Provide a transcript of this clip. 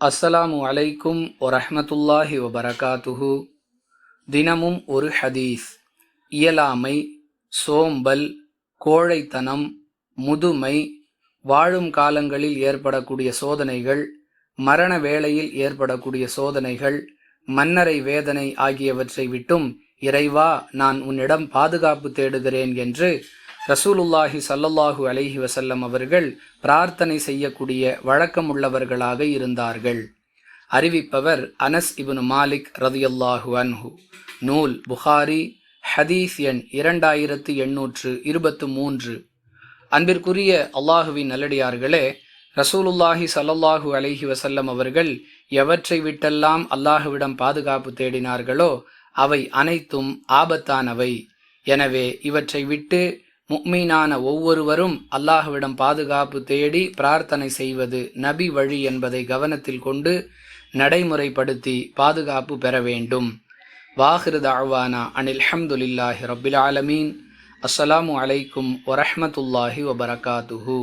அஸ்ஸலாமு அலைக்கும் வரஹ்மத்துல்லாஹி வபரகாத்துஹு. தினமும் ஒரு ஹதீஸ். இயலாமை, சோம்பல், கோழைத்தனம், முதுமை, வாழும் காலங்களில் ஏற்படக்கூடிய சோதனைகள், மரண வேளையில் ஏற்படக்கூடிய சோதனைகள், மன்னரை வேதனை ஆகியவற்றை விட்டும் இறைவா நான் உன்னிடம் பாதுகாப்பு தேடுகிறேன் என்று ரசூலுல்லாஹி ஸல்லல்லாஹு அலைஹி வஸல்லம் அவர்கள் பிரார்த்தனை செய்யக்கூடிய வழக்கமுள்ளவர்களாக இருந்தார்கள். அறிவிப்பவர் அனஸ் இப்னு மாலிக் ரதியல்லாஹு அன்ஹு. நூல் புகாரி, ஹதீஸ் எண் 2823. அன்பிற்குரிய அல்லாஹுவின் நல்லடியார்களே, ரசூலுல்லாஹி ஸல்லல்லாஹு அலைஹி வஸல்லம் அவர்கள் எவற்றை விட்டெல்லாம் அல்லாஹுவிடம் பாதுகாப்பு தேடினார்களோ அவை அனைத்தும் ஆபத்தானவை. எனவே இவற்றை விட்டு முஃமினான ஒவ்வொருவரும் அல்லாஹுவிடம் பாதுகாப்பு தேடி பிரார்த்தனை செய்வது நபி வழி என்பதை கவனத்தில் கொண்டு நடைமுறைப்படுத்தி பாதுகாப்பு பெற வேண்டும். வாஹிரு தஅவானா அனில் ஹம்துலில்லாஹி ரப்பில் ஆலமீன். அஸ்ஸலாமு அலைக்கும் வரஹ்மத்துல்லாஹி வபரகாத்துஹு.